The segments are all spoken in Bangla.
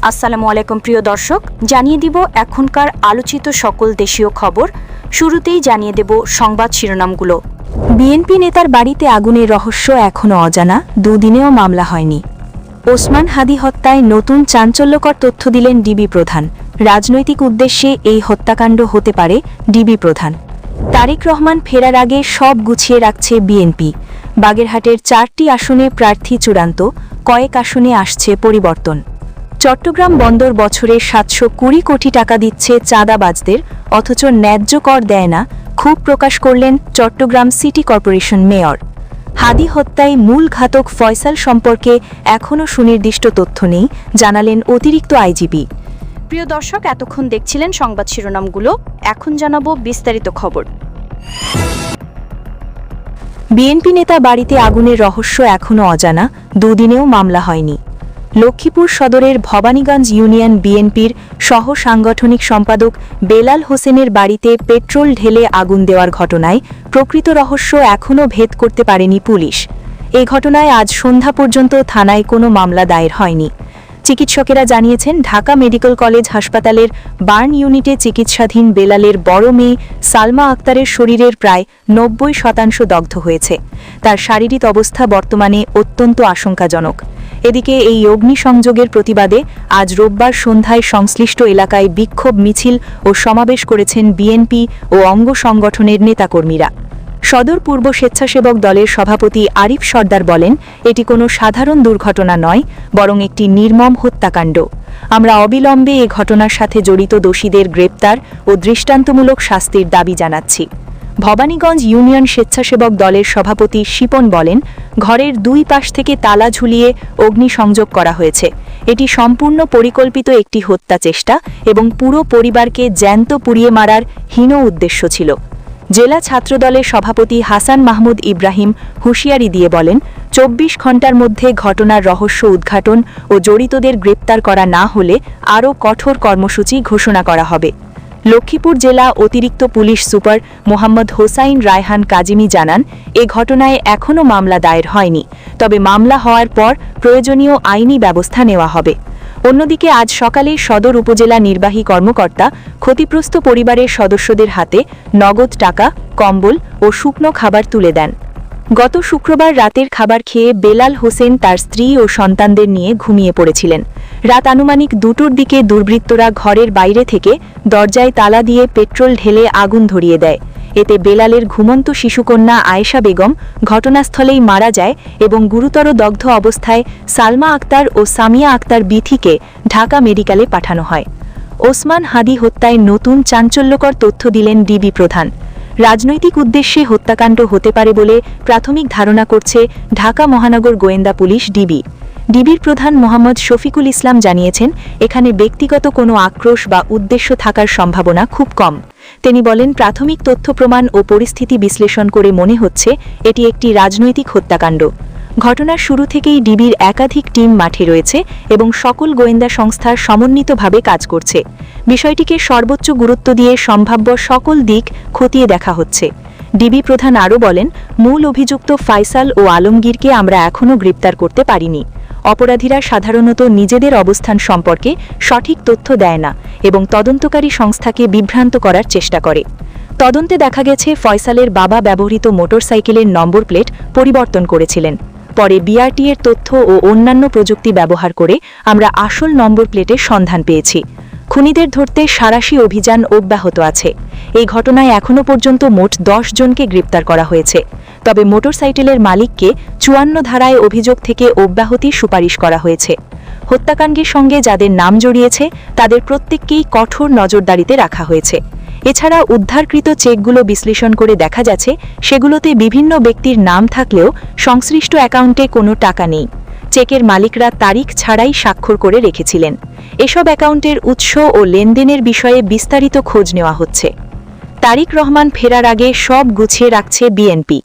আসসালামু আলাইকুম প্রিয় দর্শক, জানিয়ে দিব এখনকার আলোচিত সকল দেশীয় খবর। শুরুতেই জানিয়ে দেব সংবাদ শিরোনামগুলো। বিএনপি নেতার বাড়িতে আগুনের রহস্য এখনও অজানা, দুদিনেও মামলা হয়নি। ওসমান হাদি হত্যায় নতুন চাঞ্চল্যকর তথ্য দিলেন ডিবি প্রধান। রাজনৈতিক উদ্দেশ্যে এই হত্যাকাণ্ড হতে পারে, ডিবি প্রধান। তারেক রহমান ফেরার আগে সব গুছিয়ে রাখছে বিএনপি। বাগেরহাটের 4টি আসনে প্রার্থী চূড়ান্ত, কয়েক আসনে আসছে পরিবর্তন। চট্টগ্রাম বন্দর বছরে 720 কোটি টাকা দিচ্ছে চাঁদাবাজদের, অথচ ন্যায্য কর দেয় না, ক্ষোভ প্রকাশ করলেন চট্টগ্রাম সিটি কর্পোরেশন মেয়র। হাদি হত্যায় মূল ঘাতক ফয়সাল সম্পর্কে এখনও সুনির্দিষ্ট তথ্য নেই, জানালেন অতিরিক্ত আইজিপি। প্রিয় দর্শক, এতক্ষণ দেখছিলেন সংবাদ শিরোনামগুলো, এখন জানাবো বিস্তারিত খবর। বিএনপি নেতা বাড়িতে আগুনের রহস্য এখনও অজানা, দুদিনেও মামলা হয়নি। লক্ষ্মীপুর সদরের ভবানীগঞ্জ ইউনিয়ন বিএনপির সহ সাংগঠনিক সম্পাদক বেলাল হোসেনের বাড়িতে পেট্রোল ঢেলে আগুন দেওয়ার ঘটনায় প্রকৃত রহস্য এখনও ভেদ করতে পারেনি পুলিশ। এই ঘটনায় আজ সন্ধ্যা পর্যন্ত থানায় কোনো মামলা দায়ের হয়নি। চিকিৎসকেরা জানিয়েছেন, ঢাকা মেডিকেল কলেজ হাসপাতালের বার্ন ইউনিটে চিকিৎসাধীন বেলালের বড় মেয়ে সালমা আক্তারের শরীরের প্রায় 90% দগ্ধ হয়েছে। তার শারীরিক অবস্থা বর্তমানে অত্যন্ত আশঙ্কাজনক। এদিকে এই অগ্নিসংযোগের প্রতিবাদে আজ রোববার সন্ধ্যায় সংশ্লিষ্ট এলাকায় বিক্ষোভ মিছিল ও সমাবেশ করেছেন বিএনপি ও অঙ্গ সংগঠনের নেতাকর্মীরা। সদর পূর্ব স্বেচ্ছাসেবক দলের সভাপতি আরিফ সর্দার বলেন, এটি কোনো সাধারণ দুর্ঘটনা নয়, বরং একটি নির্মম হত্যাকাণ্ড। আমরা অবিলম্বে এ ঘটনার সাথে জড়িত দোষীদের গ্রেপ্তার ও দৃষ্টান্তমূলক শাস্তির দাবি জানাচ্ছি। ভবানীগঞ্জ ইউনিয়ন স্বেচ্ছাসেবক দলের সভাপতি শিপন বলেন, ঘরের দুই পাশ থেকে তালা ঝুলিয়ে অগ্নিসংযোগ করা হয়েছে। এটি সম্পূর্ণ পরিকল্পিত একটি হত্যা চেষ্টা এবং পুরো পরিবারকে জ্যান্ত পুড়িয়ে মারার হীন উদ্দেশ্য ছিল। জেলা ছাত্রদলের সভাপতি হাসান মাহমুদ ইব্রাহিম হুঁশিয়ারি দিয়ে বলেন, 24 ঘণ্টার মধ্যে ঘটনার রহস্য উদ্ঘাটন ও জড়িতদের গ্রেপ্তার করা না হলে আরও কঠোর কর্মসূচি ঘোষণা করা হবে। লক্ষ্মীপুর জেলা অতিরিক্ত পুলিশ সুপার মোহাম্মদ হোসাইন রায়হান কাজিমি জানান, এ ঘটনায় এখনও মামলা দায়ের হয়নি, তবে মামলা হওয়ার পর প্রয়োজনীয় আইনি ব্যবস্থা নেওয়া হবে। অন্যদিকে আজ সকালে সদর উপজেলা নির্বাহী কর্মকর্তা ক্ষতিগ্রস্ত পরিবারের সদস্যদের হাতে নগদ টাকা, কম্বল ও শুকনো খাবার তুলে দেন। গত শুক্রবার রাতের খাবার খেয়ে বেলাল হোসেন তার স্ত্রী ও সন্তানদের নিয়ে ঘুমিয়ে পড়েছিলেন। রাত আনুমানিক 2টোর দিকে দুর্বৃত্তরা ঘরের বাইরে থেকে দরজায় তালা দিয়ে পেট্রোল ঢেলে আগুন ধরিয়ে দেয়। এতে বেলালের ঘুমন্ত শিশুকন্যা আয়েশা বেগম ঘটনাস্থলেই মারা যায় এবং গুরুতর দগ্ধ অবস্থায় সালমা আক্তার ও সামিয়া আক্তার বিথিকে ঢাকা মেডিকেলে পাঠানো হয়। ওসমান হাদি হত্যায় নতুন চাঞ্চল্যকর তথ্য দিলেন ডিবি প্রধান। রাজনৈতিক উদ্দেশ্যে হত্যাকাণ্ড হতে পারে বলে প্রাথমিক ধারণা করছে ঢাকা মহানগর গোয়েন্দা পুলিশ ডিবি। ডিবির প্রধান মোহাম্মদ শফিকুল ইসলাম জানিয়েছেন, এখানে ব্যক্তিগত কোনো আক্রোশ বা উদ্দেশ্য থাকার সম্ভাবনা খুব কম। তিনি বলেন, প্রাথমিক তথ্য প্রমাণ ও পরিস্থিতি বিশ্লেষণ করে মনে হচ্ছে এটি একটি রাজনৈতিক হত্যাকাণ্ড। ঘটনার শুরু থেকেই ডিবির একাধিক টিম মাঠে রয়েছে এবং সকল গোয়েন্দা সংস্থার সমন্বিতভাবে কাজ করছে। বিষয়টিকে সর্বোচ্চ গুরুত্ব দিয়ে সম্ভাব্য সকল দিক খতিয়ে দেখা হচ্ছে। ডিবি প্রধান আরও বলেন, মূল অভিযুক্ত ফয়সাল ও আলমগীরকে আমরা এখনও গ্রেপ্তার করতে পারিনি। অপরাধীরা সাধারণত নিজেদের অবস্থান সম্পর্কে সঠিক তথ্য দেয় না এবং তদন্তকারী সংস্থাকে বিভ্রান্ত করার চেষ্টা করে। তদন্তে দেখা গেছে, ফয়সালের বাবা ব্যবহৃত মোটরসাইকেলের নম্বর প্লেট পরিবর্তন করেছিলেন। পরে বিআরটি এর তথ্য ও অন্যান্য প্রযুক্তি ব্যবহার করে আমরা আসল নম্বর প্লেটের সন্ধান পেয়েছি। খুনিদের ধরতে সাঁড়াশি অভিযান অব্যাহত আছে। এই ঘটনায় এখনও পর্যন্ত মোট 10 জনকে গ্রেপ্তার করা হয়েছে। তবে মোটরসাইকেলের মালিককে 54 ধারায় অভিযোগ থেকে অব্যাহতির সুপারিশ করা হয়েছে। হত্যাকাণ্ডের সঙ্গে যাদের নাম জড়িয়েছে তাদের প্রত্যেককেই কঠোর নজরদারিতে রাখা হয়েছে। এছাড়া উদ্ধারকৃত চেকগুলো বিশ্লেষণ করে দেখা যাচ্ছে, সেগুলোতে বিভিন্ন ব্যক্তির নাম থাকলেও সংশ্লিষ্ট অ্যাকাউন্টে কোনো টাকা নেই। চেকের মালিকরা তারিখ ছাড়াই স্বাক্ষর করে রেখেছিলেন। এসব অ্যাকাউন্টের উৎস ও লেনদেনের বিষয়ে বিস্তারিত খোঁজ নেওয়া হচ্ছে। তারেক রহমান ফেরার আগে সব গুছিয়ে রাখছে বিএনপি।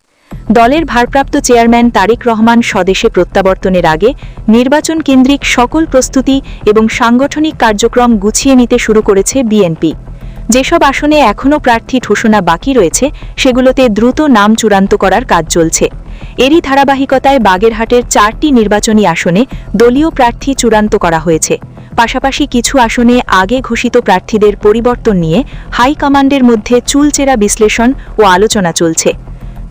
দলের ভারপ্রাপ্ত চেয়ারম্যান তারেক রহমান স্বদেশে প্রত্যাবর্তনের আগে নির্বাচন কেন্দ্রিক সকল প্রস্তুতি এবং সাংগঠনিক কার্যক্রম গুছিয়ে নিতে শুরু করেছে বিএনপি। যেসব আসনে এখনও প্রার্থী ঘোষণা বাকি রয়েছে, সেগুলোতে দ্রুত নাম চূড়ান্ত করার কাজ চলছে। এরই ধারাবাহিকতায় বাগেরহাটের 4টি নির্বাচনী আসনে দলীয় প্রার্থী চূড়ান্ত করা হয়েছে। পাশাপাশি কিছু আসনে আগে ঘোষিত প্রার্থীদের পরিবর্তন নিয়ে হাইকমান্ডের মধ্যে চুলচেরা বিশ্লেষণ ও আলোচনা চলছে।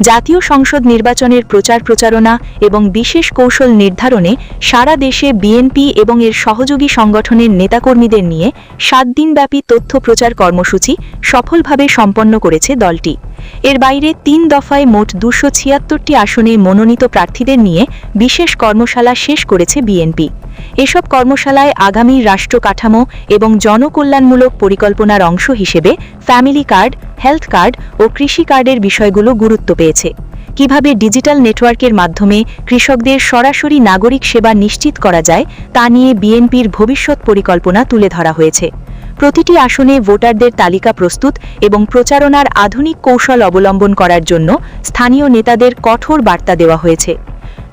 জাতীয় সংসদ নির্বাচনের প্রচারণা এবং বিশেষ কৌশল নির্ধারণে সারা দেশে বিএনপি এবং এর সহযোগী সংগঠনের নেতাকর্মীদের নিয়ে 7 দিনব্যাপী তথ্য প্রচার কর্মসূচি সফলভাবে সম্পন্ন করেছে দলটি। এর বাইরে 3 দফায় মোট 276টি আসনে মনোনীত প্রার্থীদের নিয়ে বিশেষ কর্মশালা শেষ করেছে বিএনপি। এসব কর্মশালায় আগামী রাষ্ট্র কাঠামো এবং জনকল্যাণমূলক পরিকল্পনার অংশ হিসেবে ফ্যামিলি কার্ড, হেলথ কার্ড ও কৃষি কার্ডের বিষয়গুলো গুরুত্ব পেয়েছে। কিভাবে ডিজিটাল নেটওয়ার্কের মাধ্যমে কৃষকদের সরাসরি নাগরিক সেবা নিশ্চিত করা যায় তা নিয়ে বিএনপির ভবিষ্যৎ পরিকল্পনা তুলে ধরা হয়েছে। প্রতিটি আসনে ভোটারদের তালিকা প্রস্তুত এবং প্রচারণার আধুনিক কৌশল অবলম্বন করার জন্য স্থানীয় নেতাদের কঠোর বার্তা দেওয়া হয়েছে।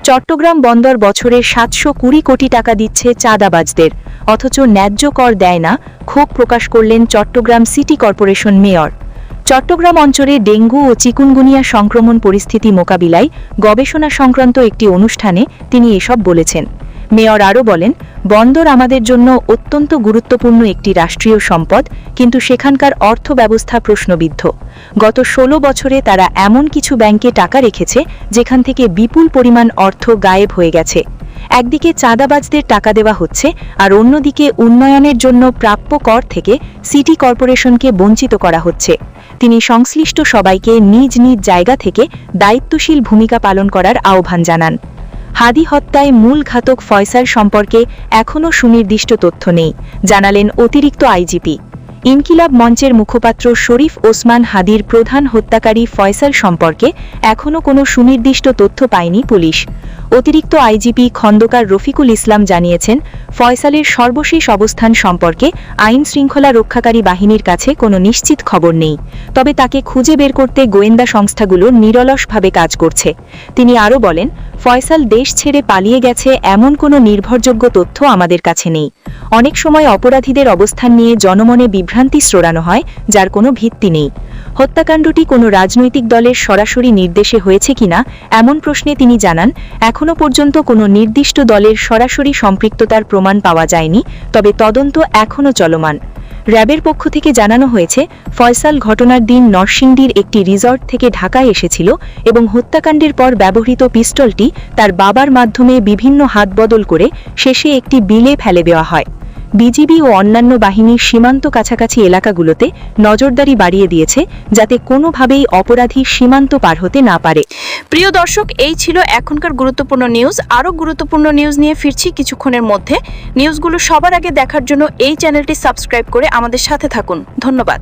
চট্টগ্রাম বন্দর বছরে 720 কোটি টাকা দিচ্ছে চাঁদাবাজদের, অথচ ন্যায্য কর দেয় না, ক্ষোভ প্রকাশ করলেন Chittagong city corporation mayor. Chittagong অঞ্চলে ডেঙ্গু ও চিকুনগুনিয়া সংক্রমণ পরিস্থিতি মোকাবিলায় গবেষণা সংক্রান্ত একটি অনুষ্ঠানে তিনি এসব বলেছেন। মেয়র আরও বলেন, বন্দর আমাদের জন্য অত্যন্ত গুরুত্বপূর্ণ একটি রাষ্ট্রীয় সম্পদ, কিন্তু সেখানকার অর্থব্যবস্থা প্রশ্নবিদ্ধ। গত 16 বছরে তারা এমন কিছু ব্যাংকে টাকা রেখেছে যেখান থেকে বিপুল পরিমাণ অর্থ গায়েব হয়ে গেছে। একদিকে চাঁদাবাজদের টাকা দেওয়া হচ্ছে আর অন্যদিকে উন্নয়নের জন্য প্রাপ্য কর থেকে সিটি কর্পোরেশনকে বঞ্চিত করা হচ্ছে। তিনি সংশ্লিষ্ট সবাইকে নিজ নিজ জায়গা থেকে দায়িত্বশীল ভূমিকা পালন করার আহ্বান জানান। হাদি হত্যায় মূল ঘাতক ফয়সাল সম্পর্কে এখনও সুনির্দিষ্ট তথ্য নেই, জানালেন অতিরিক্ত আইজিপি। ইনকিলাব মঞ্চের মুখপাত্র শরীফ ওসমান হাদির প্রধান হত্যাকারী ফয়সাল সম্পর্কে এখনও কোনো সুনির্দিষ্ট তথ্য পায়নি পুলিশ। অতিরিক্ত আইজিপি খন্দকার রফিকুল ইসলাম জানিয়েছেন, ফয়সালের সর্বশেষ অবস্থান সম্পর্কে আইন শৃঙ্খলা রক্ষাকারী বাহিনীর কাছে কোনো নিশ্চিত খবর নেই, তবে তাকে খুঁজে বের করতে গোয়েন্দা সংস্থাগুলো নিরলসভাবে কাজ করছে। তিনি আরও বলেন, ফয়সাল দেশ ছেড়ে পালিয়ে গেছে এমন কোনো নির্ভরযোগ্য তথ্য আমাদের কাছে নেই। অনেক সময় অপরাধীদের অবস্থান নিয়ে জনমনে বিভ্রান্তি ছড়ানো হয়, যার কোনো ভিত্তি নেই। হত্যাকাণ্ডটি কোনো রাজনৈতিক দলের সরাসরি নির্দেশে হয়েছে কিনা এমন প্রশ্নে তিনি জানান, এখনও পর্যন্ত কোনো নির্দিষ্ট দলের সরাসরি সম্পৃক্ততার প্রমাণ পাওয়া যায়নি, তবে তদন্ত এখনও চলমান। র্যাবের পক্ষ থেকে জানানো হয়েছে, ফয়সাল ঘটনার দিন নরসিংদীর একটি রিসর্ট থেকে ঢাকায় এসেছিল এবং হত্যাকাণ্ডের পর ব্যবহৃত পিস্তলটি তার বাবার মাধ্যমে বিভিন্ন হাত বদল করে শেষে একটি বিলে ফেলে দেওয়া হয়। বিজিবি ও অন্যান্য বাহিনীর সীমান্ত কাছাকাছি এলাকাগুলোতে নজরদারি বাড়িয়ে দিয়েছে, যাতে কোনোভাবেই অপরাধী সীমান্ত পার হতে না পারে। প্রিয় দর্শক, এই ছিল এখনকার গুরুত্বপূর্ণ নিউজ। আরও গুরুত্বপূর্ণ নিউজ নিয়ে ফিরছি কিছুক্ষণের মধ্যে। নিউজগুলো সবার আগে দেখার জন্য এই চ্যানেলটি সাবস্ক্রাইব করে আমাদের সাথে থাকুন। ধন্যবাদ।